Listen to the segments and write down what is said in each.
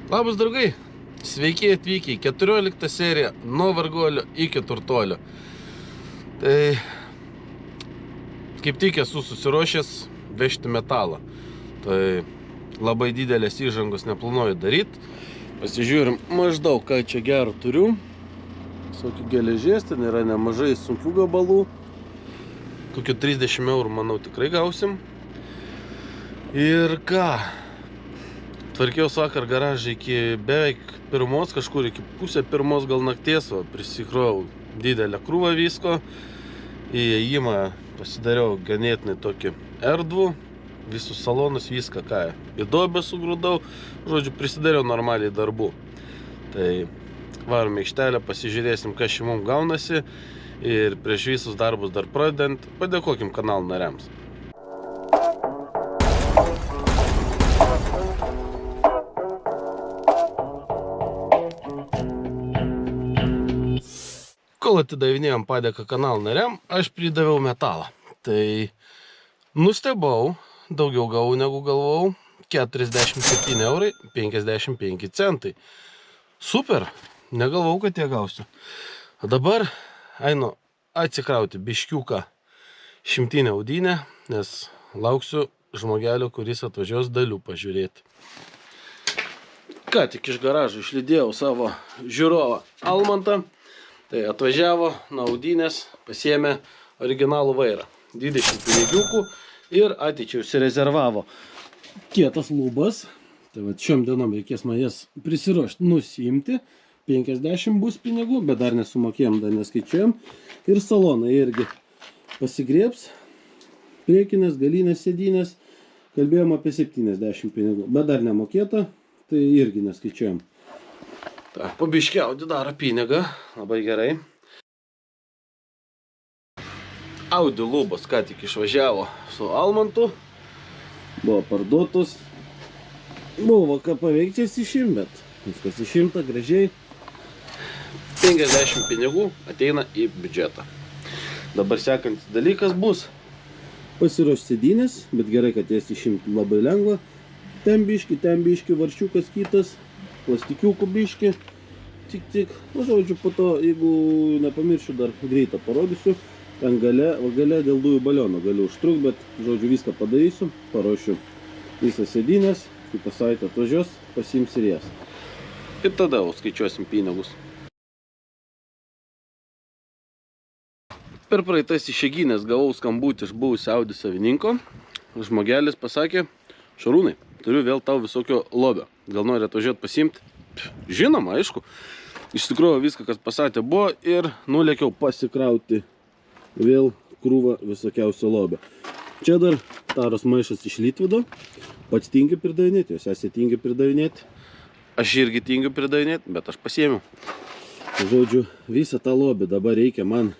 Labas draugai, sveiki atvykę į 14 seriją nuo varguolio iki turtuolio. Tai kaip tik esu susiruošęs vežti metalą. Tai labai didelės įžangos neplanuoju daryti. Pasižiūrim maždaug, ką čia gero turiu. Visokių geležies, ten yra nemažai sunkių gabalų. Kokių 30 eurų, manau, tikrai gausim. Ir ką? Tvarkiaus vakar garažą iki beveik pirmos, kažkur iki pusę pirmos gal nakties, prisikrovau didelę krūvą visko. Įėjimą pasidariau ganėtinai tokį erdvų, visus salonus, viską ką į duobę sugrūdau, žodžiu, prisidariau normaliai darbų. Tai varom į aikštelę, pasižiūrėsim, kas čia mums gaunasi ir prieš visus darbus dar pradedant, padėkokim kanalo nariams. Kol atidavinėjom padėką kanalo nariam, aš pridaviau metalą. Tai nustebau, daugiau gavau negu galvojau, 47 eurai 55 centai. Super, negalvojau, kad tiek gausiu. O dabar einu atsikrauti biškiuką šimtinę audinę, nes lauksiu žmogelio, kuris atvažiuos dalių pažiūrėti. Ką tik iš garažo išlydėjau savo žiūrovą Almantą. Tai atvažiavo nuo audinės, pasiėmė originalų vairą. 20 pinigiukų ir ateičiai užsirezervavo kietas lubas. Tai va, šiom dienom reikės man jas prisiruošti, nusiimti. 50 bus pinigų, bet dar nesumokėjom, dar neskaičiuojam. Ir salonai irgi pasigriebs. Priekinės, galinės sėdynės. Kalbėjom apie 70 pinigų, bet dar nemokėta, tai irgi neskaičiuojam. Po biškį Audi daro pinigą, labai gerai. Audi lubos ką tik išvažiavo su Almantu. Buvo parduotus. Buvo ką paveikčias išimt, bet viskas išimta gražiai. 50 pinigų ateina į biudžetą. Dabar sekantis dalykas bus pasiruošti sėdynės, bet gerai, kad jas išimti labai lengva. Ten biški, varščiukas kitas. Plastikiukų biški, tik, nu žodžiu, po to, jeigu nepamiršiu, dar greitą parodysiu, ten gale dėl dujų baliono galiu užtruk, bet, žodžiu, viską padarysiu, paruošiu visas sėdynės, kitą savaitę atvažiuos, pasiims ir jas. Ir tada skaičiuosim pinigus. Per praeitas išeiginės gavau skambutį iš buvusio Audi savininko. Žmogelis pasakė: Šarūnai, turiu vėl tau visokio lobio. Gal nori atvažiuoti pasiimti? Žinoma, aišku. Iš tikrųjų viską, kas pasakė, buvo ir nulėkiau pasikrauti vėl krūvą visokiausio lobio. Čia dar taros maišas iš Litvido. Pats tingi pridavinėti, jūs esate tingi pridavinėti. Aš irgi tingiu pridavinėti, bet aš pasiėmiau. Žodžiu, visą tą lobį dabar reikia man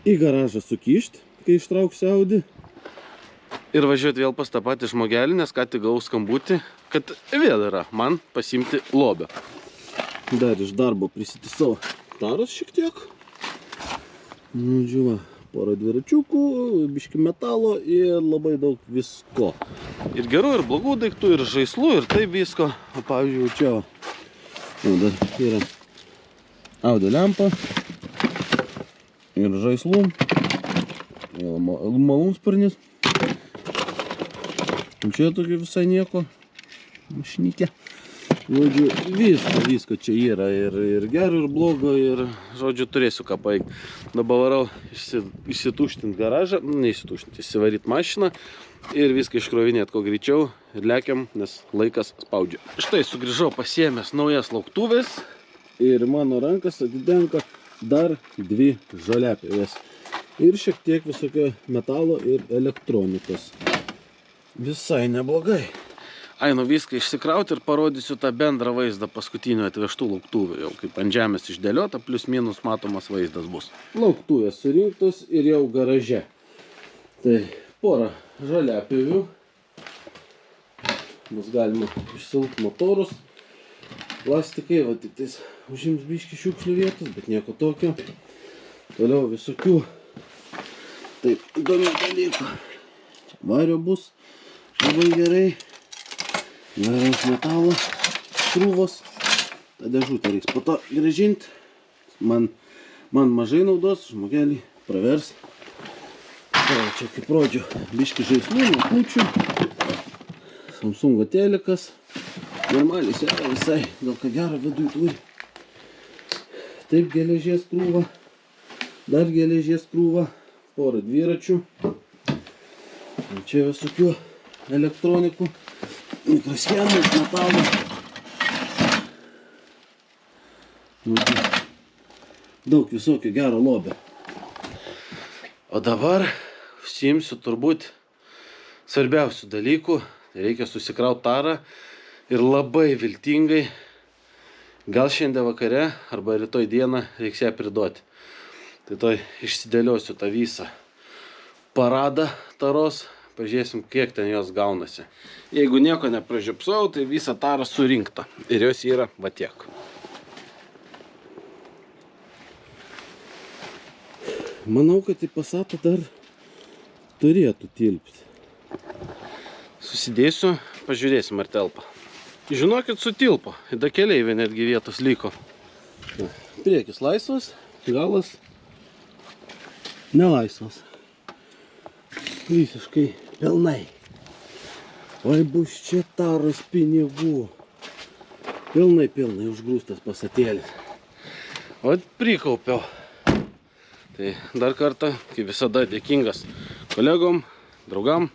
į garažą sukišti, kai ištrauksiu Audi. Ir važiuoti vėl pas tą patį žmogelį, nes ką tik gavau skambutį, kad vėl yra man pasiimti lobio. Dar iš darbo prisitisau taros šiek tiek. Nu, žiūrėjau, porą dviračiukų, biški metalo ir labai daug visko. Ir gerų, ir blogų daiktų, ir žaislų, ir taip visko. O pavyzdžiui, čia dar yra Audi lempa, ir žaislų, ir malūnsparnis. Čia tokia visai nieko, mašinykė. Žodžiu, visko čia yra, ir gero, ir blogo, ir, žodžiu, turėsiu ką paeiti. Dabar varau išsituštinti garažą, neišsituštinti, įsivaryti mašiną ir viską iškrovinėti kuo greičiau ir lekiam, nes laikas spaudžia. Štai sugrįžau pasiėmęs naujas lauktuvės ir mano rankas atitenka dar 2 žoliapjovės. Ir šiek tiek visokio metalo ir elektronikos. Visai neblogai. Einu viską išsikrauti ir parodysiu tą bendrą vaizdą paskutinių atvežtų lauktuvų. Jau kaip ant žemės išdėliota, plius minus matomas vaizdas bus. Lauktuvės surinktos ir jau garaže. Tai porą žaliapjovių. Bus galima išsilpti motorus. Plastikai, va tik tais užims biškį šiukšlių vietos, bet nieko tokio. Toliau visokių taip įdomių dalykų. Vario bus labai gerai. Varaus metalo. krūvos. Ta dėžutė reiks po to grąžinti. Man mažai naudos, žmogelį pravers. Tai čia kaip rodžiu, biški žaislų, nuo kūčių. Samsungo telekas. Normalis yra visai, gal ką gero viduj turi. Taip geležies krūva. Dar geležies krūva. Porą dviračių. Čia visokių elektronikų. Mikroschemų, metalų. Daug visokio gero lobio. O dabar užsiimsiu turbūt svarbiausių dalykų. Reikia susikrauti tarą ir labai viltingai, gal šiandien vakare arba rytoj dieną reiks ją priduoti. Tai toj išsidėliosiu tą visą paradą taros, pažiūrėsim, kiek ten jos gaunasi. Jeigu nieko nepražiopsau, tai visą tarą surinkta ir jos yra va tiek. Manau, kad į Passatą dar turėtų tilpti. Susidėsiu, pažiūrėsim, ar telpa. Žinokit, sutilpo. Da keleivė netgi vietos liko. Priekis laisvas, galas nelaisvas. Visiškai pilnai. Oi, bus čia taros pinigų. Pilnai užgrūstas Passatėlis. O prikaupiau. Tai dar kartą, kaip visada, dėkingas kolegom, draugam,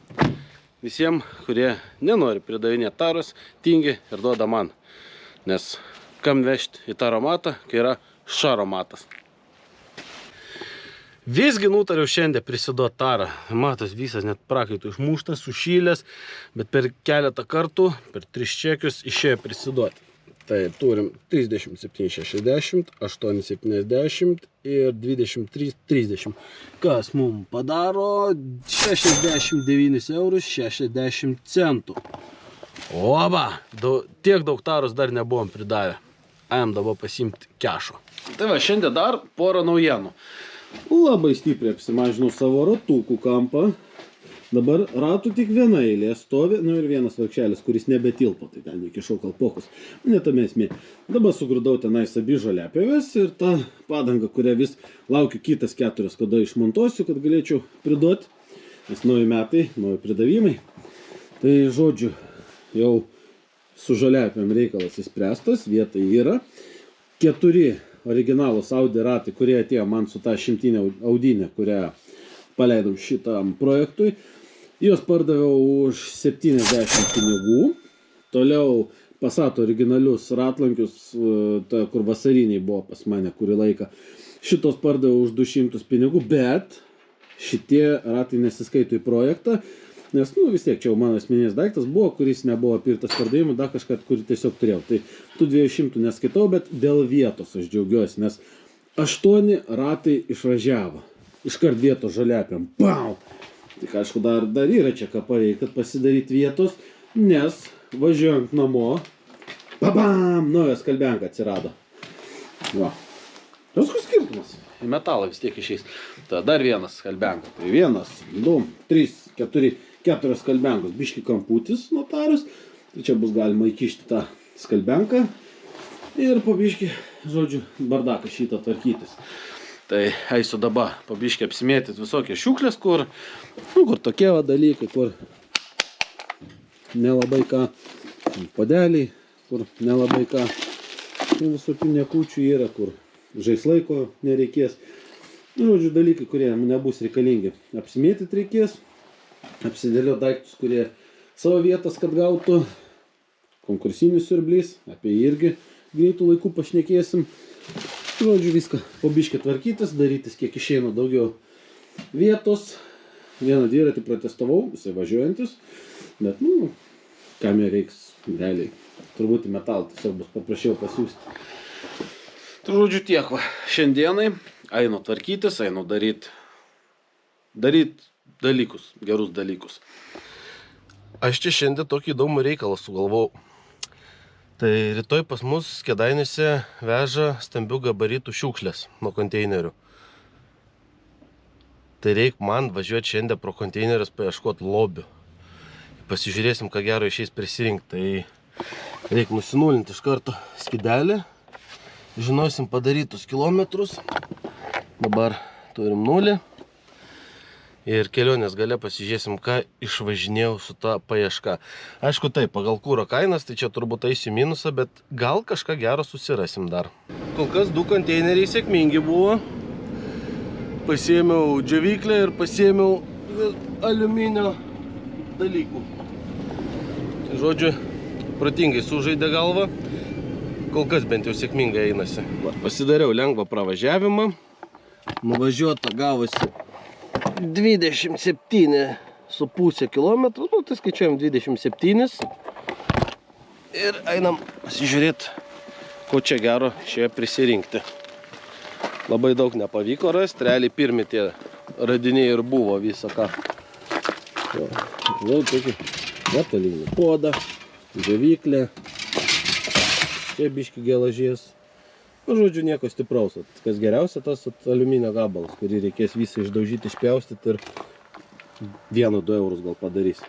visiems, kurie nenori pridavinėti taros, tingi ir duoda man. Nes kam vežti į taromatą, kai yra šaromatas. Visgi nutariau šiandien prisiduoti tarą. Matas visas net prakaitų išmuštas, sušylęs, bet per keletą kartų, per 3 čekius išėjo prisiduoti. Tai turim 37,60, 8,70 ir 23,30. Kas mums padaro 69 eurus 60 centų. Oba! Tiek daug taros dar nebuvom pridavę. Ėjom dabar pasiimti kešo. Tai va, šiandien dar porą naujienų. Labai stipriai apsimažinau savo ratukų kampą. Dabar ratų tik viena eilė stovi, nu ir vienas varkšelis, kuris nebetilpo, tai ten įkišau kalpokus. Ne tame esmė. Dabar sugrūdau tenais abi žoliapjovės ir tą padangą, kurią vis laukiu kitas 4, kada išmontuosiu, kad galėčiau priduoti. Nes nauji metai, nauji pridavimai. Tai žodžiu, jau su žoliapjom reikalas įspręstas, vieta yra. 4 originalus Audi ratai, kurie atėjo man su tą 100 audinę, kurią paleidom šitam projektui. Jos pardaviau už 70 pinigų. Toliau Passato originalius ratlankius, kur vasariniai buvo pas mane kurį laiką. Šitos pardaviau už 200 pinigų, bet šitie ratai nesiskaito į projektą. Nes, vis tiek čia jau mano asmeninis daiktas buvo, kuris nebuvo pirtas pardavimui, dar kažką, kurį tiesiog turėjau. Tai tų 200 neskaitau, bet dėl vietos aš džiaugiuosi, nes 8 ratai išvažiavo. Iškart vietos žoliapėm. Pau! Tik aišku, dar yra čia ką pareikia, kad pasidaryti vietos, nes važiuojant namo, babam, naujas kalbenka atsirado. Va. Viskas skirtumas. Į metalą vis tiek išeis. Tada dar vienas kalbenka. Tai 1, 2, 3, 4 kalbenkos. Biški kamputis notarius. Tai čia bus galima įkišti tą skalbenką. Ir po biški, žodžiu, bardaką šitą tvarkytis. Tai eisiu dabar pabiškiai apsimėtyti visokie šiukšlės, kur tokie dalykai, kur nelabai ką, podeliai, kur nelabai ką, visokių nekūčių yra, kur žaislai ko nereikės. Žodžiu, dalykai, kurie nebus reikalingi. Apsimėtyti reikės, apsidėlio daiktus, kurie savo vietas, kad gautų. Konkursinis siurblys, apie jį irgi greitų laikų pašnekėsim. Žodžiu, viską pabiškį tvarkytis, darytis kiek išeina daugiau vietos. Vieną dviratį protestavau, visai važiuojantis, bet, kam jie reiks, realiai, turbūt į metalą, tiesiog bus paprašiau pasiūsti. Tai žodžiu tiek, va, šiandienai einu tvarkytis, einu daryt dalykus, gerus dalykus. Aš čia šiandien tokį įdomų reikalą sugalvojau. Tai rytoj pas mus Kėdainiuose veža stambių gabaritų šiukšlės nuo konteinerių. Tai reik man važiuoti šiandien pro konteinerius paieškoti lobių. Pasižiūrėsim, ką gero išeis prisirinkti. Tai Reikia nusinulinti iš karto skidelį. Žinosim padarytus kilometrus. Dabar turim 0. Ir kelionės gale pasižiūrėsim, ką išvažinėjau su ta paieška. Aišku, taip, pagal kūro kainas, tai čia turbūt eisiu minusą, bet gal kažką gero susirasim dar. Kol kas 2 konteineriai sėkmingi buvo. Pasiėmiau džiovyklę ir pasiėmiau aliuminio dalykų. Tai žodžiu, protingai sužaidė galvą. Kol kas bent jau sėkmingai einasi. Pasidariau lengvą pravažiavimą. Nuvažiuota gavosi 27,5 km, nu tai skaičiuojam 27 ir einam pasižiūrėti, ko čia gero šioje prisirinkti. Labai daug nepavyko rasti, realiai pirmi tie radiniai ir buvo visą ką. Žinau, tokį metalinį puodą, džiovyklę, čia biškį geležies. Nu, žodžiu, nieko stipraus. Kas geriausia, tas aliuminio gabalas, kurį reikės visą išdaužyti, išpjaustyti ir 1-2 eurus gal padarys.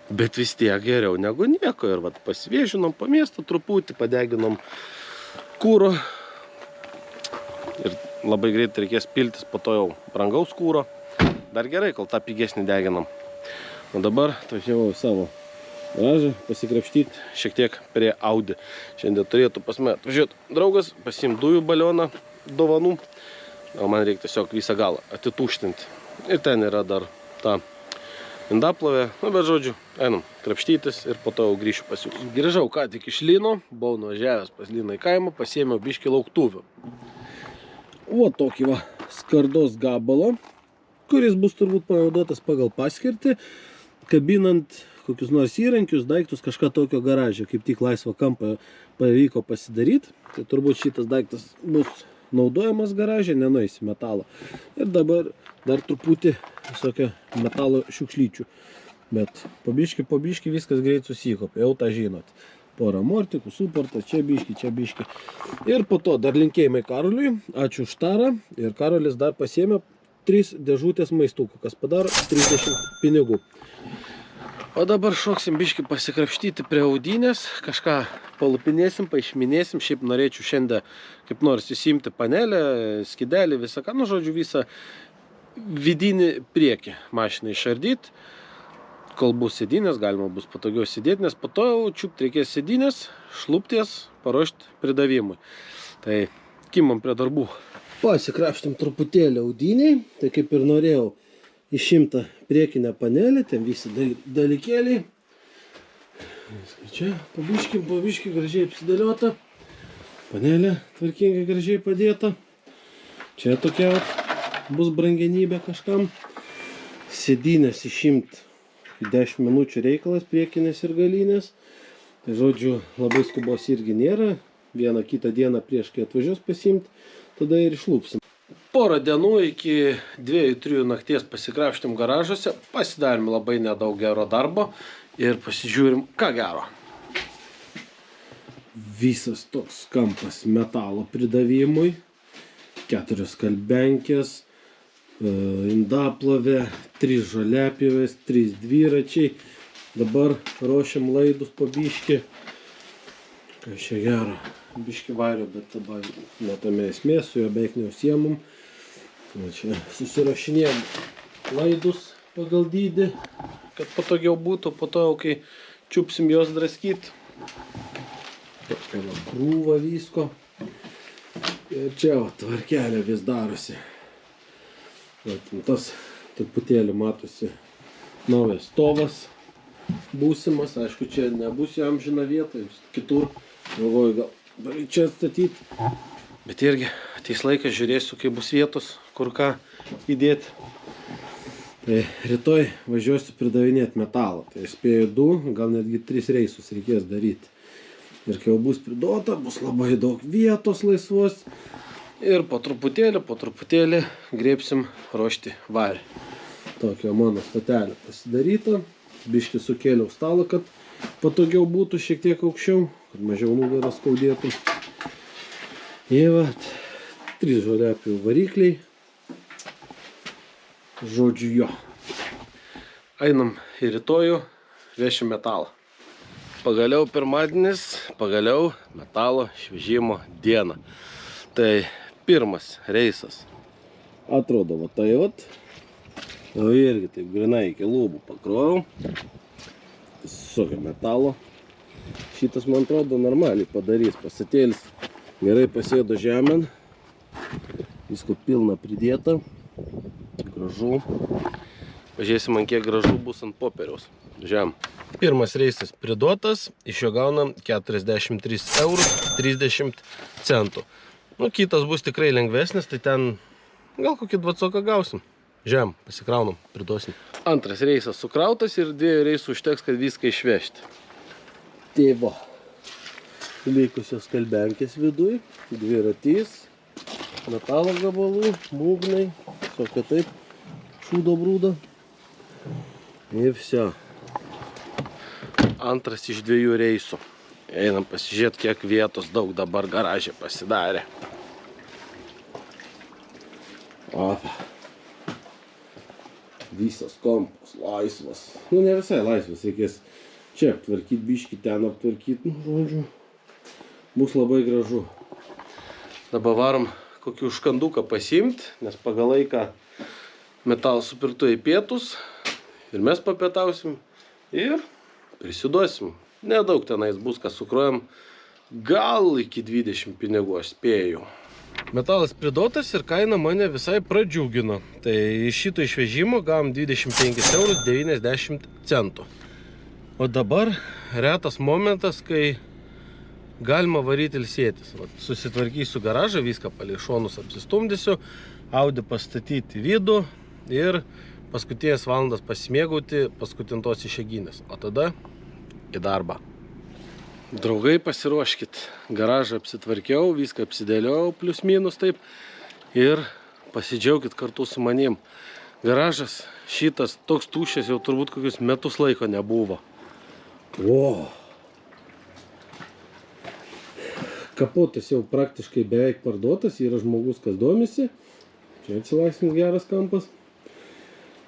Bet vis tiek geriau negu nieko. Ir vat pasviežinom po miestą truputį, padeginom kūro. Ir labai greit reikės piltis po to jau brangaus kūro. Dar gerai, kol tą pigesnį deginam. O dabar atvažiavau savo garažą pasikrapštyti šiek tiek prie Audi. Šiandien turėtų pas mane atvažiuoti draugas, pasiimt dujų balioną dovanų. O man reikia tiesiog visą galą atituštinti. Ir ten yra dar ta indaplovė. Nu, bet žodžiu, einam krapštytis ir po to jau grįšiu pas jūs. Grįžau ką tik iš Lino, buvau nuvažiavęs pas Liną į kaimą, pasiėmiau biškį lauktuvių. O tokį va skardos gabalo, kuris bus turbūt panaudotas pagal paskirtį, kabinant kokius nors įrankius, daiktus, kažką tokio garaže, kaip tik laisvą kampą pavyko pasidaryti. Tai turbūt šitas daiktas bus naudojamas garaže, nenueis į metalą. Ir dabar dar truputį visokio metalo šiukšlyčių. Bet po biškį viskas greit susikopė, jau tą žinot. Porą mortikų, suportą, čia biškį. Ir po to dar linkėjimai Karoliui, ačiū už tarą. Ir Karolis dar pasiėmė 3 dėžutės maistukų, kas padaro 30 pinigų. O dabar šoksim biškį pasikrapštyti prie Audinės, kažką palupinėsim, paišminėsim. Šiaip norėčiau šiandien kaip nors įsimti panelę, skidelį, visą ką, nu žodžiu, visą vidinį priekį mašiną išardyti. Kol bus sėdynės, galima bus patogiau sėdėti, nes po to jau čiupt reikės sėdynės, šlupties, paruošti pridavimui. Tai kimam prie darbų. Pasikrapštim truputėlį Audiniai, tai kaip ir norėjau. Išimta priekinę panelį, ten visi dalykėliai. Čia po biškį gražiai apsidėliota. Panelė tvarkingai gražiai padėta. Čia tokia bus brangenybė kažkam. Sėdynės išimt 10 minučių reikalas, priekinės ir galinės. Tai žodžiu, labai skubos irgi nėra. Vieną kitą dieną prieš kai atvažiuos pasiimti, tada ir išlūpsim. Porą dienų iki 2-3 nakties pasikrapštėm garažuose, pasidarėm labai nedaug gero darbo ir pasižiūrim, ką gero. Visas toks kampas metalo pridavimui, 4 skalbenkės, indaplovė, 3 žoliapjovės, 3 dviračiai. Dabar ruošiam laidus po biškį. Kas čia gero? Biškį vario, bet dabar netame esmė, su jo beveik neusiemam. Čia susirašinėjom laidus pagal dydį, kad patogiau būtų, po to jau kai čiupsim jos draskyti. Tokia krūva visko. Ir čia tvarkelė vis darosi. Tas truputėlį matosi naujas stovas būsimas. Aišku, čia nebus jo amžina vieta, kitur. Galvoju, gal čia statyti. Bet irgi ateis laikas, žiūrėsiu, kai bus vietos, kur ką įdėti. Tai rytoj važiuosiu pridavinėti metalą. Tai spėju 2, gal netgi 3 reisus reikės daryti. Ir kai jau bus priduota, bus labai daug vietos laisvos. Ir po truputėlį grėpsim ruošti varį. Tokia mano statelė pasidaryta. Biškį sukėliau stalą, kad patogiau būtų šiek tiek aukščiau, kad mažiau nugarą skaudėtų. Ir vat, 3 žoliapjų varikliai. Žodžiu jo. Einam į rytojų, vešim metalą. Pagaliau pirmadienis, pagaliau metalo švežimo diena. Tai pirmas reisas. Atrodo, va tai vat. O irgi taip grinai iki lūbų pakrovau. Susukė metalo. Šitas, man atrodo, normaliai padarys. Pasatėlis gerai pasėdo žemėn. Visko pilna pridėta. Gražu. Pažiūrėsim, ant kiek gražu bus ant popieriaus. Žem. Pirmas reisas priduotas, iš jo gaunam 43 eurus 30 centų. Nu, kitas bus tikrai lengvesnis, tai ten gal kokį 20 gausim. Žem, pasikraunam, priduosim. Antras reisas sukrautas ir 2 reisų užteks, kad viską išvežti. Tėvo. Likusios kalbenkės viduj, dviratys, metalo gabalų, būgnai, tokia taip, šūdo brūdo. Ir vse. Antras iš 2 reisų. Einam pasižiūrėti, kiek vietos daug dabar garaže pasidarė. Opa. Visas kampas laisvas. Nu, ne visai laisvas, reikės čia aptvarkyti biškį, ten aptvarkyti. Nu, žodžiu, bus labai gražu. Dabar varom kokį užkanduką pasiimti, nes pagal laiką metalą supirtu į pietus. Ir mes papietausim ir prisiduosim. Nedaug tenais bus, kas sukrojam. Gal iki 20 pinigų aš spėju. Metalas priduotas ir kaina mane visai pradžiugino. Tai iš šito išvežimo gavom 25 eurus 90 centų. O dabar retas momentas, kai galima varyti ilsėtis. Susitvarkysiu garažą, viską palei šonus apsistumdysiu, Audi pastatyti į vidų ir paskutinės valandas pasimėgauti paskutintos išėginės. O tada į darbą. Draugai, pasiruoškit. Garažą apsitvarkiau, viską apsidėliau, plius minus taip. Ir pasidžiaukit kartu su manim. Garažas šitas toks tuščias jau turbūt kokius metus laiko nebuvo. O! Kapotas jau praktiškai beveik parduotas. Yra žmogus, kas domisi. Čia atsilaisvins geras kampas.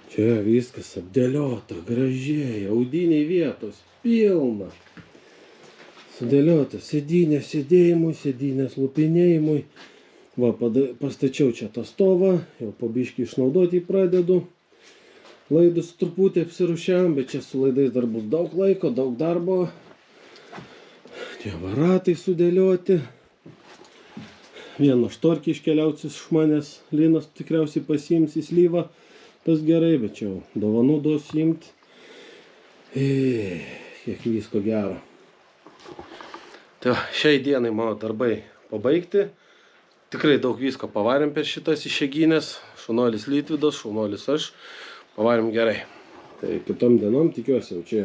Čia viskas apdėliota, gražiai, audiniai vietos, pilna. Sudėliota sėdynė sėdėjimui, sėdynės lupinėjimui. Va, pastačiau čia tą stovą, jau po biškį išnaudoti pradedu. Laidus truputį apsirušiam, bet čia su laidais dar bus daug laiko, daug darbo. Čia varatai sudėlioti. Vieną štorkį iškeliausis iš manęs, Linas tikriausiai pasiims į slyvą. Tas gerai, bet čia dovanų duos imti. Kiek visko gero. Tai šiai dienai mano darbai pabaigti. Tikrai daug visko pavarėm per šitas išėginės. Šaunuolis Litvydas, šaunuolis aš. Pavarėm gerai. Tai kitom dienom tikiuosi jau čia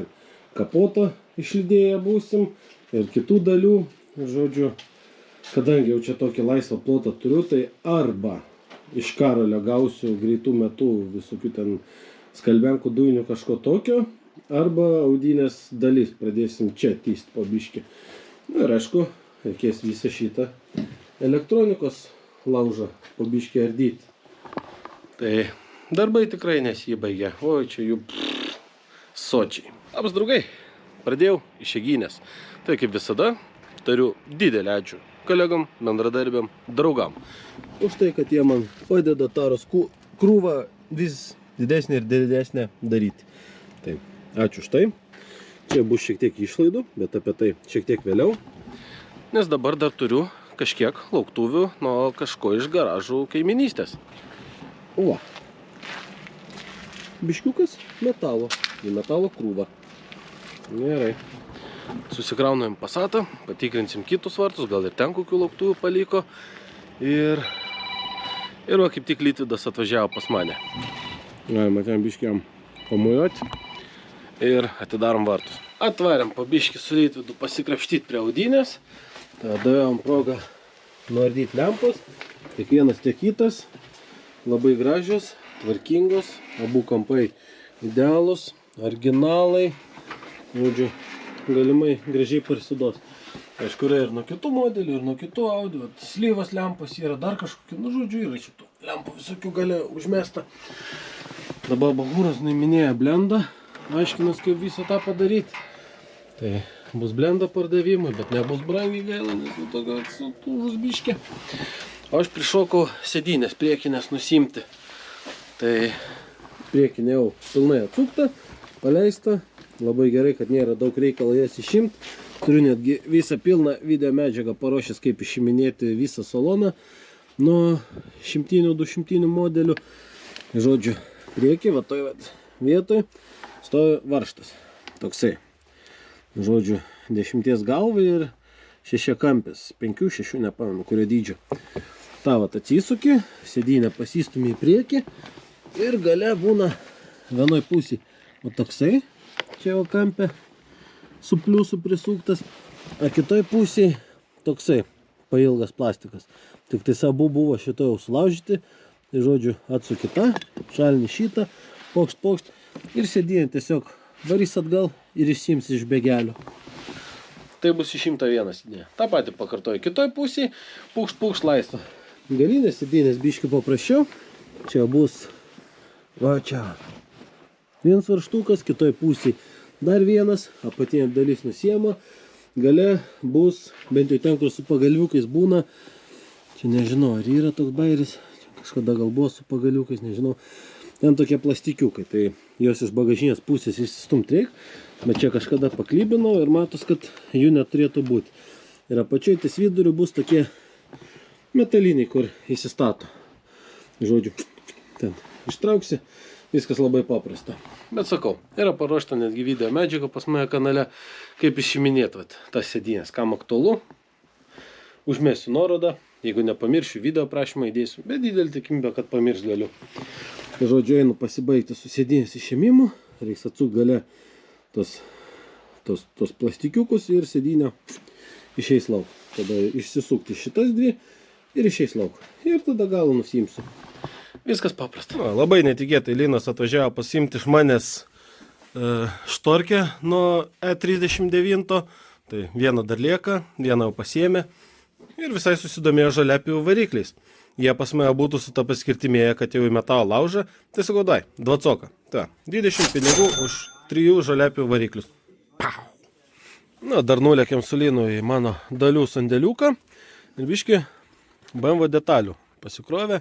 kapotą išlydėję būsim. Ir kitų dalių. Žodžiu, kadangi jau čia tokį laisvą plotą turiu, tai arba iš Karolio gausiu greitų metų visokių ten skalbenkų dujinių kažko tokio, arba audinės dalis pradėsim čia tyst po biškį. Nu ir aišku, reikės visą šitą elektronikos laužą po biškį ardyti. Tai darbai tikrai nesibaigia. Oi, čia jų sočiai. Labas draugai, pradėjau išėginės. Tai kaip visada, tariu didelį ačiū kolegom, bendradarbiam, draugam. Už tai, kad jie man padeda taros krūvą vis didesnė ir didesnė daryti. Tai, ačiū už tai. Čia bus šiek tiek išlaidų, bet apie tai šiek tiek vėliau. Nes dabar dar turiu kažkiek lauktuvių nuo kažko iš garažų kaiminystės. O, biškiukas metalo, į metalo krūvą. Gerai. Susikraunam Passatą, patikrinsim kitus vartus, gal ir ten kokių lauktuvių paliko. Ir va, kaip tik Litvydas atvažiavo pas mane. Galima ten biškiam pamujuoti ir atidarom vartus. Atvarėm po biškį su Litvydu pasikrapštyti prie audinės. Tada davėjom progą nuardyti lempos. Tiek vienas, tiek kitas. Labai gražios, tvarkingos. Abu kampai idealūs, originalai. Žodžiu, galimai gražiai parsiduos. Aišku, yra ir nuo kitų modelių, ir nuo kitų Audi. Slyvas lempos yra, dar kažkokių, nu žodžiu, yra šitų lempų visokių gali užmesta. Dabar Bahūras nuiminėja blendą, aiškinas, kaip visą tą padaryti. Tai bus blenda pardavimui, bet nebus brangiai gaila, nes nu tokia sutūžus biškė. O aš prišokau sėdynės priekinės nusimti. Tai priekinė jau pilnai atsukta, paleista. Labai gerai, kad nėra daug reikalo jas išimti. Turiu netgi visą pilną video medžiagą paruošęs, kaip išiminėti visą saloną nuo 100-200 modelių. Žodžiu, priekį, va toj vietoj stovi varžtas. Toksai. Žodžiu, 10 galvai ir 6 kampės. 5-6, nepamenu, kurio dydžio. Ta vat atsisuki, sėdynę pasistumi į priekį ir gale būna vienoj pusėj. O toksai, čia jau kampė su pliusu prisuktas, o kitoj pusėj toksai pailgas plastikas. Tik tai abu buvo šito jau sulaužyti. Tai žodžiu, atsuki tą, šalini šitą, pokšt ir sėdynė tiesiog varys atgal ir išsiims iš begelio. Tai bus išimta viena sėdynė. Ta patį pakartoju kitoj pusėj, pukšt laisto. Galinės sėdynės biški paprasčiau. Čia bus, va čia, vienas varžtukas, kitoj pusėj dar vienas, apatinė dalis nusiema. Gale bus, bent jau ten, kur su pagalviukais būna, čia nežinau, ar yra toks bairis, kažkada gal buvo su pagaliukais, nežinau. Ten tokie plastikiukai, tai jos iš bagažinės pusės išsistumt reik, bet čia kažkada paklybinau ir matos, kad jų neturėtų būti. Ir apačioj ties viduriu bus tokie metaliniai, kur įsistato. Žodžiu, ten ištrauksi, viskas labai paprasta. Bet sakau, yra paruošta netgi video medžiaga pas mane kanale, kaip išiminėti tas sėdynės, kam aktualu. Užmėsiu nuorodą. Jeigu nepamiršiu, video prašymą įdėsiu, bet didelį tikimybę, kad pamirš galiu. Žodžiu, einu pasibaigti su sėdynės išėmimu, reiks atsukti gale tos plastikiukus ir sėdynę išeis lauk. Tada išsisukti šitas dvi ir išeis lauk. Ir tada galą nusiimsiu. Viskas paprasta. Labai netikėtai Linas atvažiavo pasiimti iš manęs štorkę nuo E39. Tai vieną dar lieka, vieną jau pasiėmė. Ir visai susidomėjo žaliapių varikliais. Jie pas mane būtų su ta paskirtimėje, kad jau į metalo laužą. Tai sakau, dai, 20. Ta, 20 pinigų už 3 žaliapių variklius. Pau. Na, dar nulėkiam su Linu į mano dalių sandėliuką. Ir biški BMW detalių pasikrovė.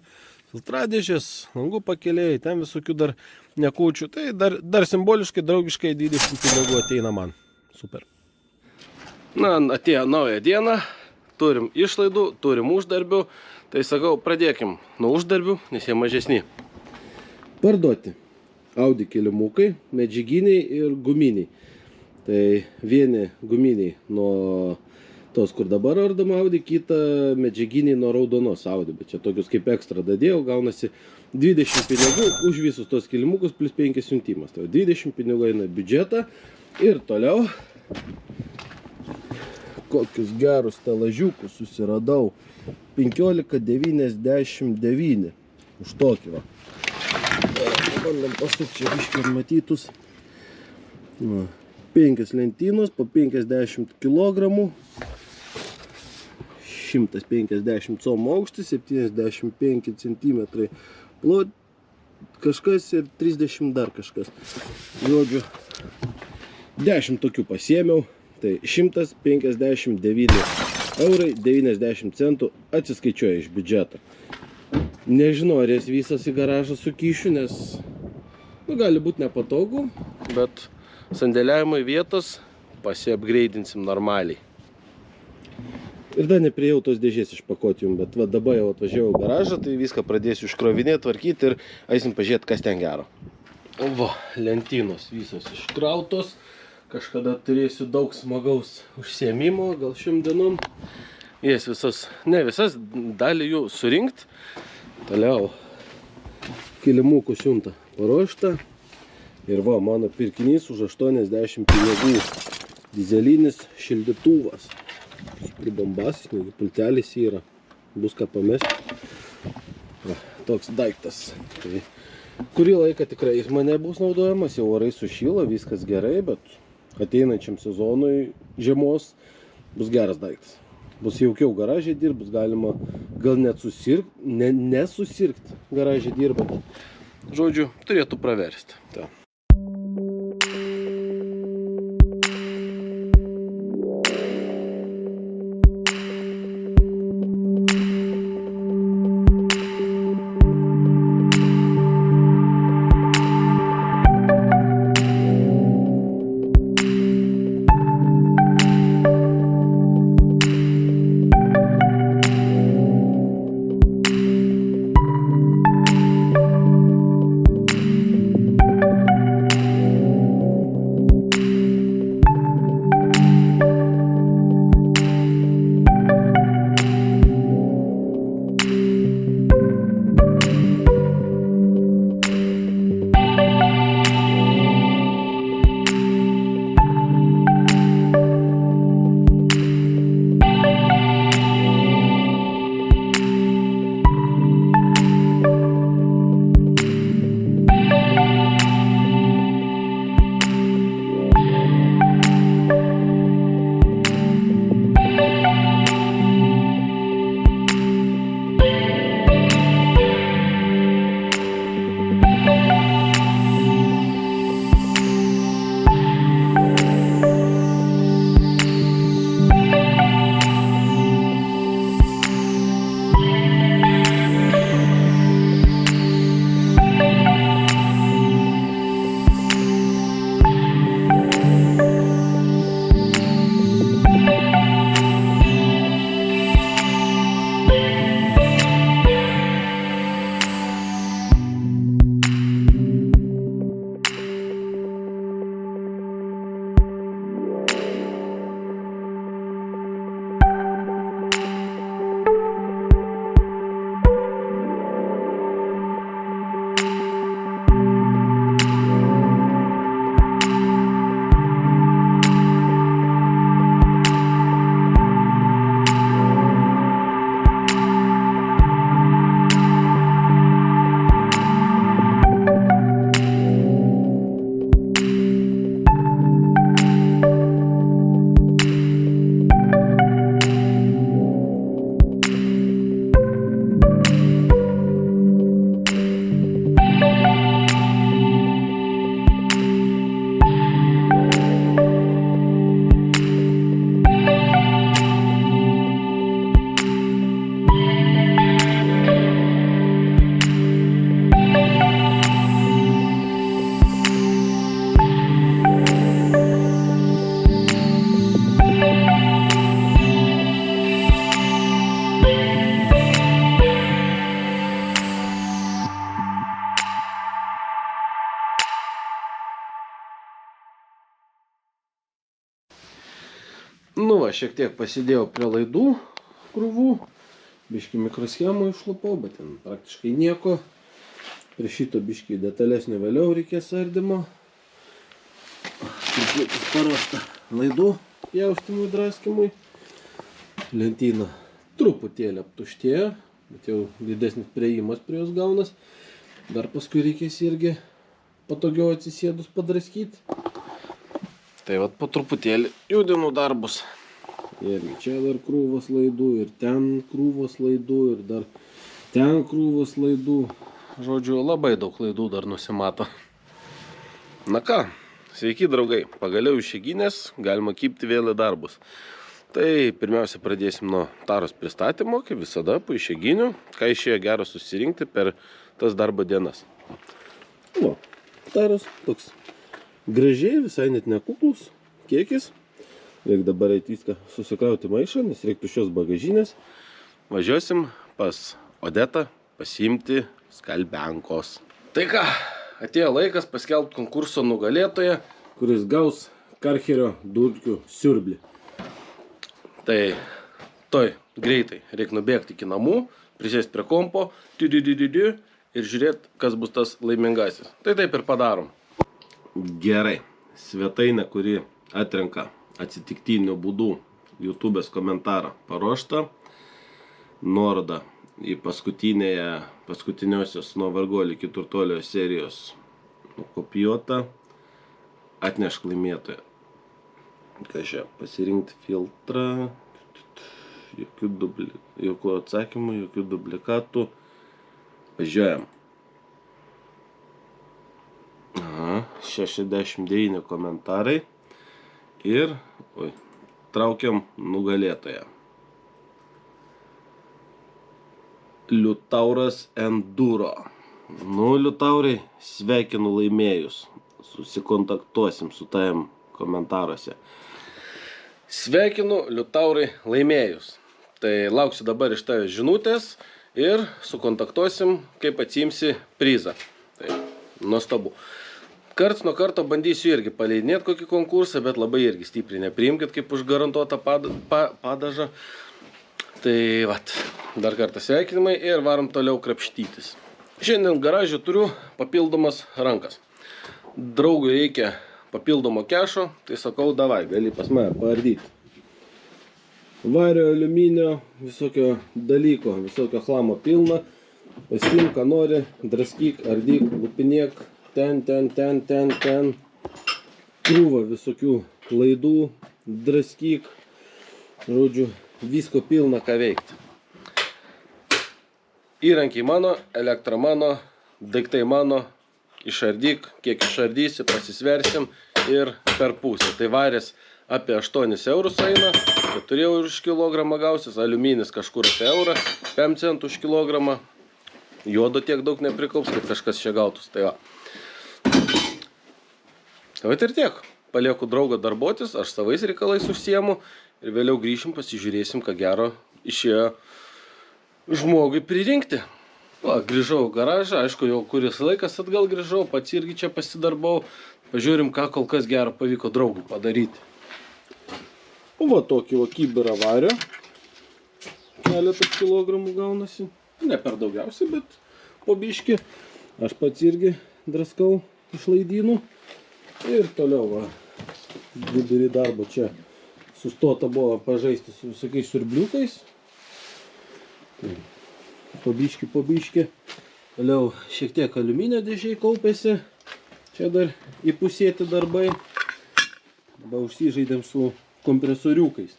Filtradėžės, langų pakėlėjai, ten visokių dar nekūčių. Tai dar simboliškai, draugiškai 20 pinigų ateina man. Super. Na, atėjo nauja diena. Turim išlaidų, turim uždarbių. Tai sakau, pradėkim nuo uždarbių, nes jie mažesni. Parduoti Audi kilimukai, medžiaginiai ir guminiai. Tai vieni guminiai nuo tos, kur dabar ardama Audi, kitą medžiaginiai nuo raudonos Audi. Bet čia tokius kaip ekstra dadėjau, gaunasi 20 pinigų už visus tos kilimukus plus 5 siuntimas. Tai 20 pinigų eina biudžetą ir toliau. Kokius gerus stelažiukus susiradau. 15,99 už tokį va. Bandom pasukti čia biškį ir matytus. 5 lentynos po 50 kg. 150 cm aukštis, 75 cm plot, kažkas ir 30 dar kažkas. Žodžiu, 10 tokių pasiėmiau. Tai 159 eurai 90 centų atsiskaičiuoja iš biudžeto. Nežinau, ar jas visas į garažą sukišiu, nes gali būti nepatogu, bet sandėliavimo vietos pasiapgreidinsim normaliai. Ir dar nepriejau tos dėžės išpakuoti jums, bet va, dabar jau atvažiavau į garažą, tai viską pradėsiu iškrovinėti, tvarkyti ir eisim pažiūrėti, kas ten gero. Va, lentynos visos iškrautos. Kažkada turėsiu daug smagaus užsiėmimo, gal šiom dienom. Jas visas, ne visas, dalį jų surinkt. Toliau kilimukų siunta paruošta. Ir va, mano pirkinys už 80 pinigų. Dizelinis šildytuvas. Pribambasis, negi pultelis yra. Bus ką pamesti. Va, toks daiktas. Tai kurį laiką tikrai jis mane bus naudojamas, jau orai sušyla, viskas gerai, bet ateinančiam sezonui žiemos bus geras daiktas. Bus jaukiau garažiai dirbt, bus galima gal net nesusirgt garažiai dirbant. Žodžiu, turėtų praversti. Ta. šiek tiek pasidėjau prie laidų krūvų. Biškį mikroschemų išlupau, bet ten praktiškai nieko. Prie šito biškį detalesnio vėliau reikės ardymo. Truputį paruošta laidų pjaustymui, draskimui. Lentyna truputėlį aptuštėjo, bet jau didesnis priėjimas prie jos gaunas. Dar paskui reikės irgi patogiau atsisėdus padraskyti. Tai vat po truputėlį judinu darbus. Irgi čia dar krūvos laidų, ir ten krūvos laidų, ir dar ten krūvos laidų. Žodžiu, labai daug laidų dar nusimato. Na ką, sveiki draugai, pagaliau išeiginės, galima kibti vėl į darbus. Tai pirmiausia pradėsim nuo taros pristatymo, kaip visada, po išeiginių, ką išėjo gero susirinkti per tas darbo dienas. O, taros toks gražiai, visai net nekuklus kiekis. Reikia dabar eiti viską susikrauti maišą, nes reiktų šios bagažinės. Važiuosim pas Odetą pasiimti skalbenkos. Tai ką, atėjo laikas paskelbti konkurso nugalėtoją, kuris gaus Karcherio dulkių siurblį. Tai greitai reikia nubėgti iki namų, prisėsti prie kompo, ir žiūrėti, kas bus tas laimingasis. Tai taip ir padarom. Gerai, svetainė, kuri atrenka atsitiktinių būdų YouTube'ės komentarą paruošta. Nuoroda į paskutiniosios nuo Varguolio iki Turtuolio serijos kopijuota. Atnešk laimėtoją. Ką čia, pasirinkti filtrą. Jokių atsakymų, jokių dublikatų. Važiuojam. 69 komentarai. Ir traukiam nugalėtoją. Liutauras Enduro. Nu, Liutaurai, sveikinu laimėjus. Susikontaktuosim su tavim komentaruose. Sveikinu, Liutaurai, laimėjus. Tai lauksiu dabar iš tavęs žinutės ir sukontaktuosim, kaip atsiimsi prizą. Tai nuostabu. Karts nuo karto bandysiu irgi paleidinėti kokį konkursą, bet labai irgi stipriai nepriimkit kaip už garantuotą padažą. Tai vat, dar kartą sveikinimai ir varom toliau krapštytis. Šiandien garaže turiu papildomas rankas. Draugui reikia papildomo kešo, tai sakau, davai, gali pas mane paardyti. Vario, aliuminio, visokio dalyko, visokio chlamo pilna. Pasiimk, ką nori, draskyk, ardyk, lupinėk. Ten. Krūva visokių laidų, draskyk. Žodžiu, visko pilna ką veikti. Įrankiai mano, elektra mano, daiktai mano. Išardyk, kiek išardysi, pasisversim ir per pusę. Tai varės apie 8 eurus eina, 4 eurų už kilogramą gausis, aliuminis kažkur apie eurą, 5 centų už kilogramą. Jodo tiek daug neprikaups, kad kažkas čia gautus. Tai va. Tai ir tiek. Palieku draugą darbuotis, aš savais reikalais užsiemu ir vėliau grįšim, pasižiūrėsim, ką gero išėjo žmogui pririnkti. Va, grįžau į garažą, aišku, jau kuris laikas atgal grįžau, pats irgi čia pasidarbau. Pažiūrim, ką kol kas gero pavyko draugui padaryti. O va, tokį va kibirą vario. Keletas kilogramų gaunasi. Ne per daugiausiai, bet po biškį. Aš pats irgi draskau iš laidynų. Ir toliau va, vidury darbo čia sustota buvo pažaisti su visokiais siurbliukais. Po biškį. Toliau šiek tiek aliuminio dėžiai kaupėsi. Čia dar įpusėti darbai. Dabar užsižaidėm su kompresoriukais.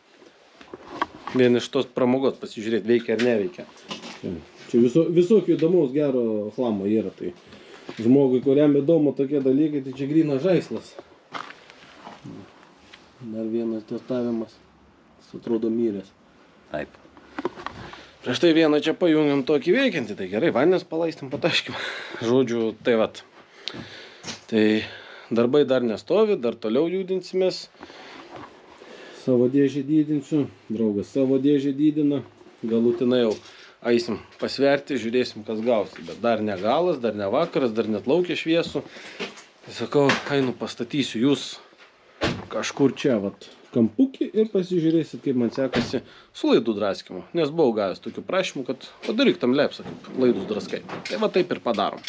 Vien iš tos pramogos pasižiūrėti, veikia ar neveikia. Čia visokių įdomaus gero chlamo yra. Tai žmogui, kuriam įdomu tokie dalykai, tai čia grynas žaislas. Dar vienas testavimas. Jis atrodo myrės. Taip. Prieš tai vieną čia pajungiam tokį veikiantį, tai gerai, vandens palaistym, pataškim. Žodžiu, tai vat. Tai darbai dar nestovi, dar toliau judinsimės. Savo dėžę dydinsiu, draugas savo dėžę dydina. Galutinai jau eisim pasverti, žiūrėsim, kas gausi. Bet dar ne galas, dar ne vakaras, dar net laukia šviesų. Tai sakau, einu pastatysiu jūs kažkur čia, vat, kampukį ir pasižiūrėsit, kaip man sekasi su laidų draskymu. Nes buvau gavęs tokių prašymų, kad padaryk tam lepsą, kaip laidus draskai. Tai va taip ir padarom.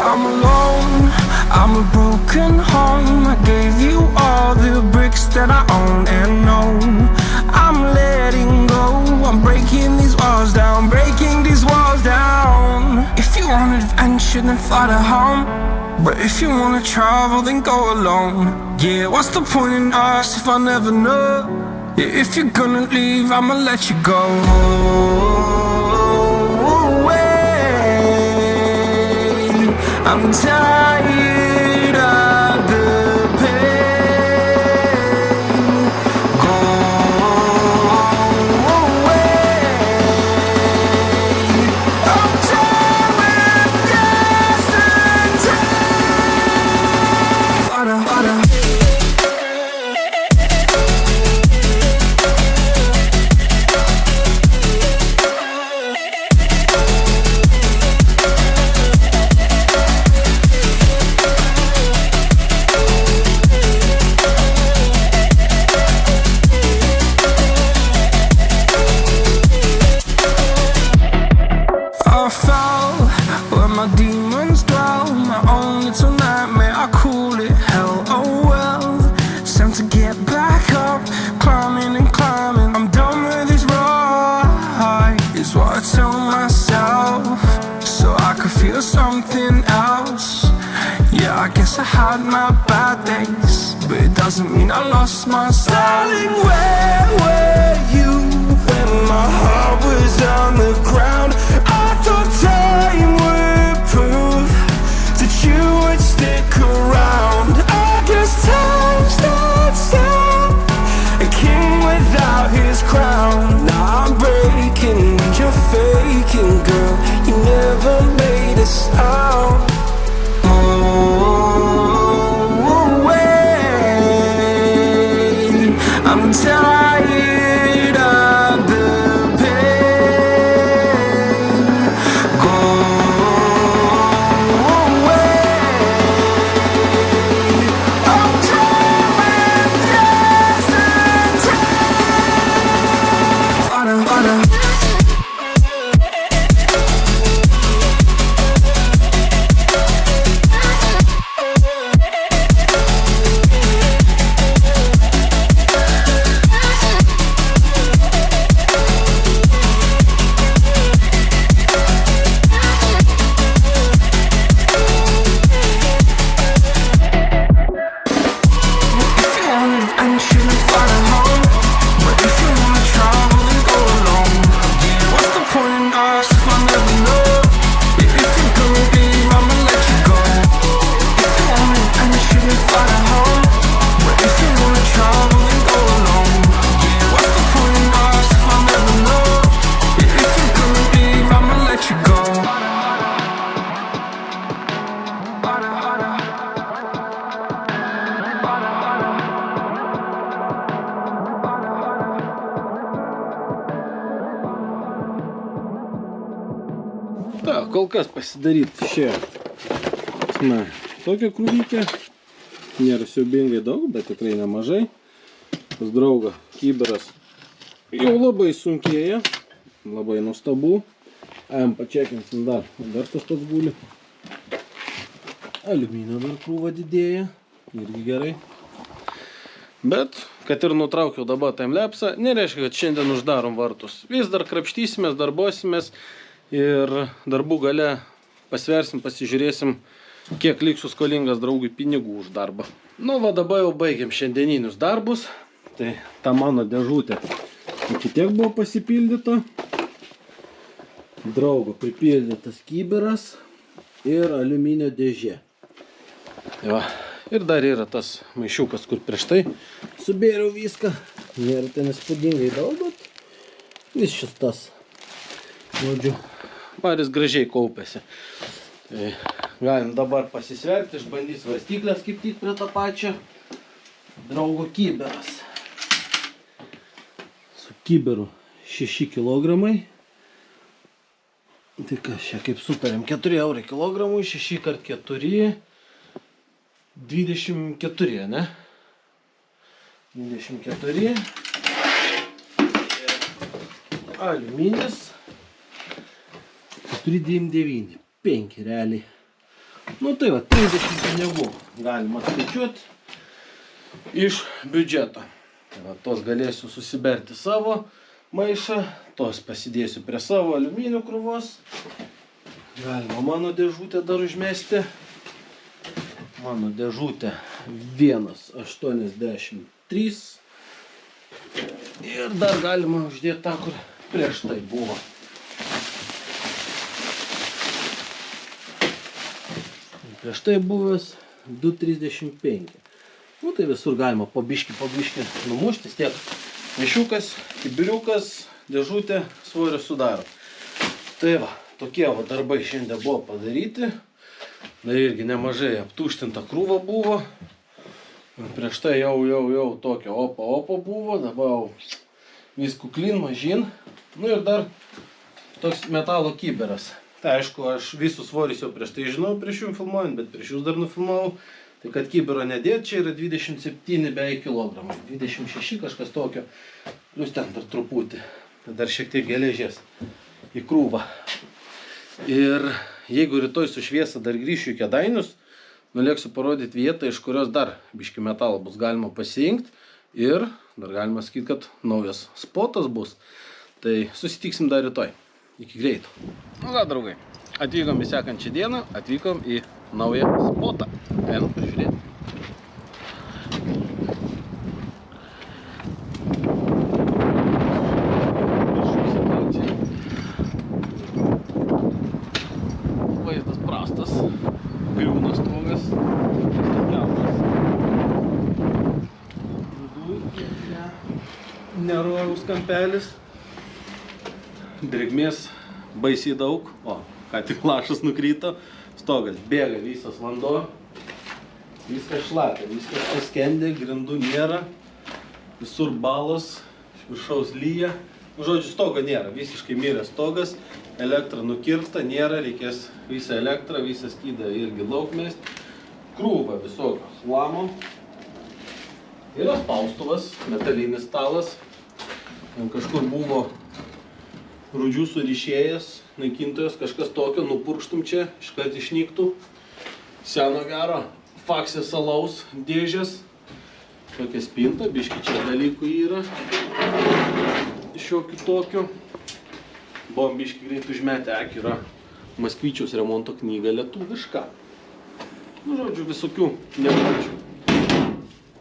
I'm alone, I'm a broken home. I gave you all the bricks that I own and know. I'm letting go, I'm breaking these walls down, breaking these walls down. If you want adventure, then fly to home. But if you wanna travel, then go alone. Yeah, what's the point in us if I never know? Yeah, if you're gonna leave, I'ma let you go. I'm tired of the pain. Go away. I'm tired of yesterday. Harder, harder. I fell where my demons dwell. My own little nightmare, I call it hell. Oh well, it's time to get back up. Climbing and climbing, I'm done with this ride, is what I tell myself, so I could feel something else. Yeah, I guess I had my bad days, but it doesn't mean I lost my style. Darling, where were you when my heart was on the ground? I thought time would prove that you would stick around. I guess time stood still, a king without his crown. Now I'm breaking, you're faking, girl. You never made a sound. I'm tired of the pain. Go away. I'm tired of yesterday. Harder, harder. Tak, kol kas pasidaryti šią, na, tokią krūvykę, nėra siaubingai daug, bet tikrai nemažai. Pas draugą kiberas jau labai sunkėja, labai nuostabu. Ajam pačekinsim dar tas pats guli. Aliuminio dar krūva didėja, irgi gerai. Bet, kad ir nutraukiau dabar timelapsą, nereiškia, kad šiandien uždarom vartus. Vis dar krapštysimės, darbuosimės ir darbų gale pasversim, pasižiūrėsim, kiek liksiu skolingas draugui pinigų už darbą. Nu, va dabar jau baigiam šiandieninius darbus. Tai ta mano dėžutė iki tiek buvo pasipildyta. Draugo pripildytas kiberas ir aliuminio dėžė. Tai va. Ir dar yra tas maišiukas, kur prieš tai subėriau viską. Nėra ten įspūdingai daug, bet vis šis tas. Žodžiu, varis gražiai kaupėsi. Tai galim dabar pasisverti, išbandyti svarstyklės kaip tik prie tą pačią. Draugo kiberas. Su kiberu 6 kg. Tai kas čia kaip sutarėm, 4 eurai kilogramui, 6 × 4, 24, ne? 24. Aliuminis. 4,99, 5 realiai. Nu tai va, 30 pinigų galima skaičiuoti iš biudžeto. Tai va, tos galėsiu susiberti savo maišą, tos pasidėsiu prie savo aliuminio krūvos. Galima mano dėžutę dar užmesti. Mano dėžutė 1,83. Ir dar galima uždėti tą, kur prieš tai buvo. Prieš tai buvęs 2,35. Nu tai visur galima po biškį numušti. Tiek mišiukas, kibiriukas, dėžutė svorio sudaro. Tai va, tokie va darbai šiandien buvo padaryti. Dar irgi nemažai aptuštinta krūva buvo. Prieš tai jau tokia opa buvo. Dabar viskų klin, mažin. Nu ir dar toks metalo kiberas. Tai aišku, aš visus svorius jau prieš tai žinau, prieš jums filmuojant, bet prieš jūs dar nufilmavau. Tai kad kibero nedėt, čia yra 27 beveik kilogramai. 26 kažkas tokio. Plius ten dar truputį. Dar šiek tiek geležies į krūvą. Ir jeigu rytoj su šviesa dar grįšiu į Kėdainius, nulėksiu parodyti vietą, iš kurios dar biškį metalą bus galima pasiimti. Ir dar galima sakyti, kad naujas spotas bus. Tai susitiksim dar rytoj. Iki greito. Nu ką, draugai, atvykom į sekančią dieną, atvykom į naują spotą. Einam pažiūrėti. Vaizdas prastas, griūna stogas, nerojaus kampelis. Drėgmės baisiai daug, o ką tik lašas nukrito, stogas bėga visas vanduo, viskas šlapia, viskas paskendė, grindų nėra, visur balos, iš viršaus lyja, žodžiu stogo nėra, visiškai miręs stogas, elektra nukirpta, nėra, reikės visą elektrą, visą skydą irgi lauk mest, krūva visokios lamo, yra spaustuvas, metalinis stalas, ten kažkur buvo rūdžių surišėjas, naikintojas, kažkas tokio, nupurkštum čia, iškart išnyktų. Seno gero, faksės alaus dėžės, tokia spinta, biški čia dalykų yra, šiokių tokių. Buvom biški greit užmetę akį, yra Maskvyčiaus remonto knyga lietuviška. Nu, žodžiu, visokių nepačių.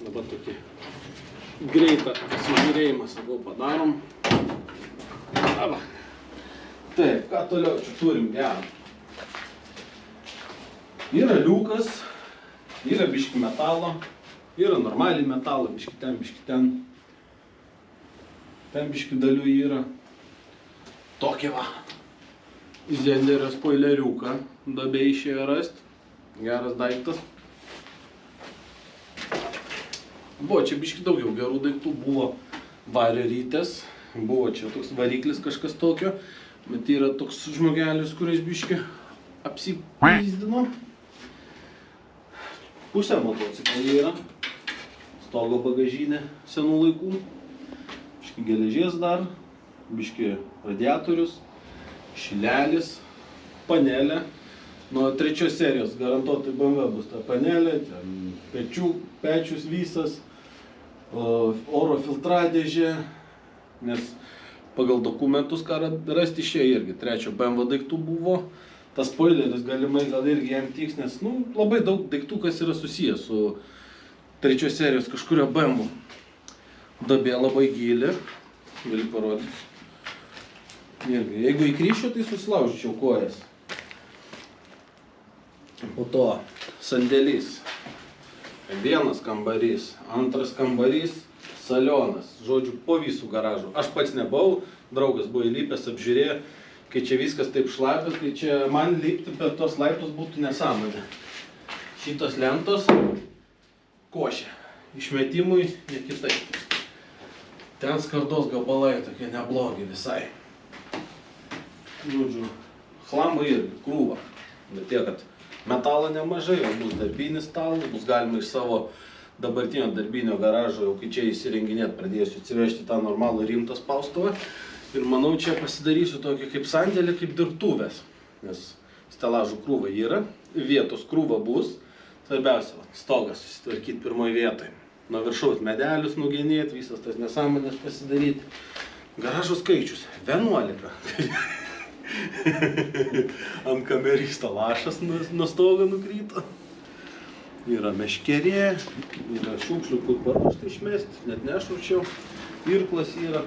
Dabar tokį greitą sužiūrėjimą, sakau, padarom. Aba. Taip, ką toliau čia turim gerą. Yra liukas, yra biški metalo, yra normaliai metalo, biški ten. Ten biški dalių yra. Tokia va. Zenderio spoileriuką dabė išėjo rasti. Geras daiktas. Buvo čia biški daugiau gerų daiktų, buvo vario rytės, buvo čia toks variklis kažkas tokio. Bet yra toks žmogelis, kuris biški apsipaizdino. Pusė motociklai yra. Stogo bagažinė senų laikų. Biški geležies dar. Biški radiatorius. Šilelis. Panelė. Nuo 3 serijos garantuotai BMW bus ta panelė. Pečius visas. Oro filtradėžė. Nes pagal dokumentus, ką rasti išėjo irgi 3 BMW daiktų buvo. Tas spoileris galimai gal irgi jam tiks, nes labai daug daiktų, kas yra susijęs su 3 serijos kažkurio BMW. Dabė labai gili, gali parodyti. Irgi, jeigu įkryščiau, tai susilaužyčiau kojas. Po to sandėlys. 1 kambarys, 2 kambarys. Salionas, žodžiu, po visų garažų. Aš pats nebuvau, draugas buvo įlipęs, apžiūrėjo, kai čia viskas taip šlapia, tai čia man lipti per tos laiptus būtų nesąmonė. Šitos lentos košė. Išmetimui ne kitaip. Ten skardos gabalai tokie neblogi visai. Žodžiu, chlamai irgi krūva. Bet tiek, kad metalo nemažai, o bus darbinis stalas, bus galima iš savo dabartinio darbinio garažo, jau kai čia įsirenginėt, pradėsiu atsivežti tą normalų rimtą spaustuvą. Ir manau, čia pasidarysiu tokį kaip sandėlį, kaip dirbtuvės. Nes stelažų krūva yra, vietos krūva bus. Svarbiausia, stogas susitvarkyti pirmoje vietoje. Nuo viršaus medelius nugenėti, visas tas nesąmonės pasidaryti. Garažų skaičius 11. Ant kameristo lašas nuo stogo nukryto. Yra meškerė, yra šiukšlių, kur paruošti išmesti, net nešurčiau. Irklas yra.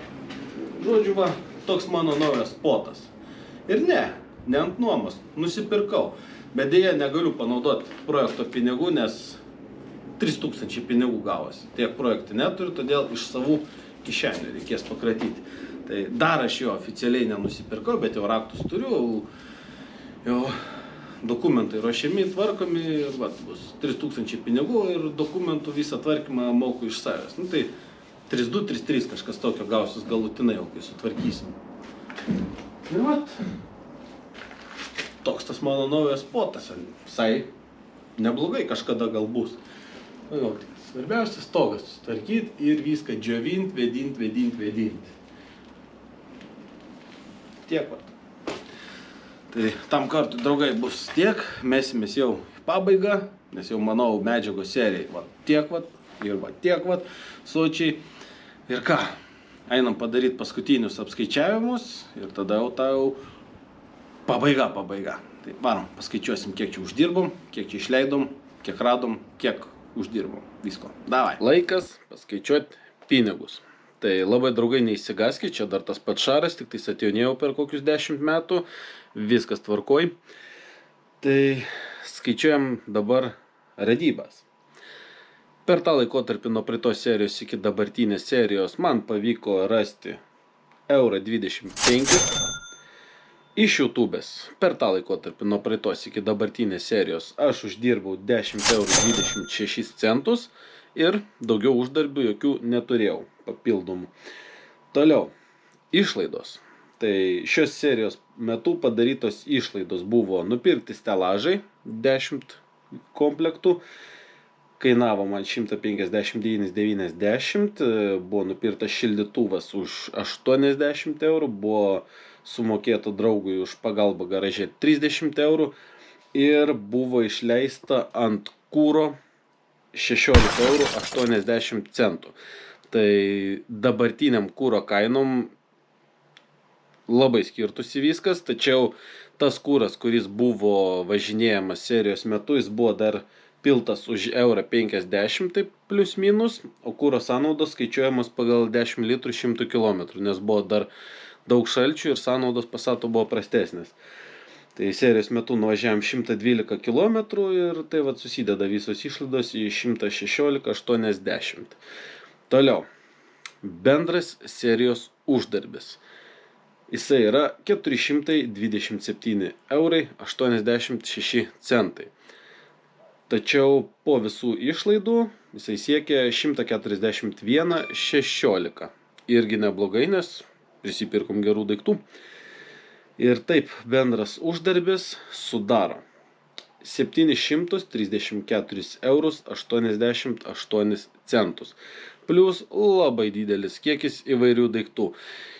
Žodžiu, va, toks mano naujas spotas. Ir ne ant nuomos, nusipirkau. Bet dėja negaliu panaudoti projekto pinigų, nes 3000 pinigų gavosi. Tiek projektų neturiu, todėl iš savų kišenių reikės pakratyti. Tai dar aš jo oficialiai nenusipirkau, bet jau raktus turiu, jau dokumentai ruošiami, tvarkomi, ir va, bus 3000 pinigų ir dokumentų visą tvarkymą moku iš savęs. Nu tai 32, 33 kažkas tokio gausis galutinai, jau kai sutvarkysim. Ir vat, toks tas mano naujas spotas, visai neblogai kažkada gal bus. Nu, svarbiausia stogas sutvarkyti ir viską džiovint, vedint. Tiek vat. Tai tam kartui, draugai, bus tiek, mesimės jau į pabaigą, nes jau manau medžiagos serijai va tiek vat ir va tiek vat sočiai. Ir ką, einam padaryti paskutinius apskaičiavimus ir tada jau ta jau pabaiga. Tai varom, paskaičiuosim, kiek čia uždirbom, kiek čia išleidom, kiek radom, kiek uždirbom. Visko. Davai. Laikas paskaičiuoti pinigus. Tai labai, draugai, neįsigaskit, čia dar tas pats šaras, tik tai atjaunėjau per kokius 10 metų, viskas tvarkoj. Tai skaičiuojam dabar radybas. Per tą laikotarpį nuo praeitos serijos iki dabartinės serijos man pavyko rasti €25. Iš YouTube'ės per tą laikotarpį nuo praeitos iki dabartinės serijos aš uždirbau €10,26 ir daugiau uždarbių jokių neturėjau papildomų. Toliau, išlaidos. Tai šios serijos metu padarytos išlaidos buvo nupirkti stelažai 10 komplektų, kainavo man 159,90, buvo nupirktas šildytuvas už 80 €, buvo sumokėta draugui už pagalbą garaže 30 € ir buvo išleista ant kūro 16,80 €. Tai dabartiniam kūro kainom labai skirtusi viskas, tačiau tas kūras, kuris buvo važinėjamas serijos metu, jis buvo dar piltas už €50, taip plius minus, o kūro sąnaudos skaičiuojamos pagal 10 litrų 100 km, nes buvo dar daug šalčių ir sąnaudos Passato buvo prastesnės. Tai serijos metu nuvažiavam 112 km ir tai vat susideda visos išlaidos į 116,80. Toliau, bendras serijos uždarbis. Jisai yra 427,86 €. Tačiau po visų išlaidų jisai siekia 141,16 €. Irgi neblogai, nes prisipirkom gerų daiktų. Ir taip, bendras uždarbis sudaro 734,88 €. Plius labai didelis kiekis įvairių daiktų.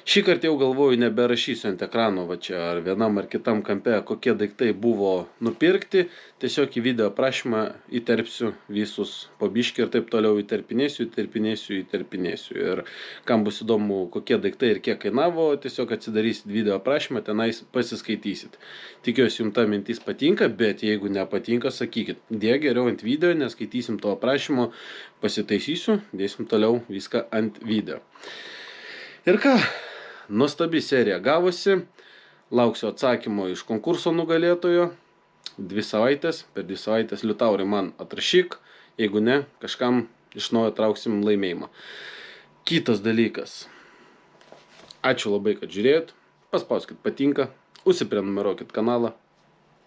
Šį kartą jau galvoju, neberašysiu ant ekrano, va čia ar vienam ar kitam kampe, kokie daiktai buvo nupirkti. Tiesiog į video aprašymą įterpsiu visus po biškį ir taip toliau įterpinėsiu. Ir kam bus įdomu, kokie daiktai ir kiek kainavo, tiesiog atsidarysit video aprašymą, tenais pasiskaitysit. Tikiuosi, jums ta mintis patinka, bet jeigu nepatinka, sakykit. Dėk geriau ant video, neskaitysim to aprašymo, pasitaisysiu, dėsim toliau viską ant video. Ir ką? Nuostabi serija gavosi, lauksiu atsakymo iš konkurso nugalėtojo, 2 savaitės, per 2 savaitės Liutaurai man atrašyk, jeigu ne, kažkam iš naujo trauksim laimėjimą. Kitas dalykas, ačiū labai, kad žiūrėjot, paspauskit patinka, užsiprenumeruokit kanalą,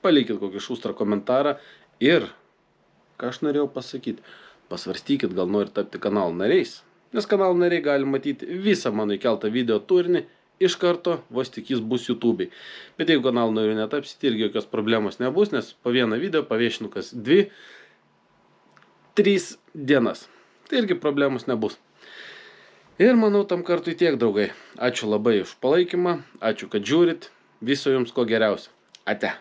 palikit kokį šustrą komentarą ir, ką aš norėjau pasakyti, pasvarstykit, gal nori tapti kanalo nariais. Nes kanalo nariai gali matyti visą mano įkeltą video turinį iš karto, vos tik jis bus YouTube'ai. Bet jeigu kanalo nariu netapsit, irgi jokios problemos nebus, nes po vieną video paviešinu kas 2-3 dienas. Tai irgi problemos nebus. Ir manau, tam kartui tiek, draugai. Ačiū labai už palaikymą, ačiū, kad žiūrit. Viso jums ko geriausio. Ate.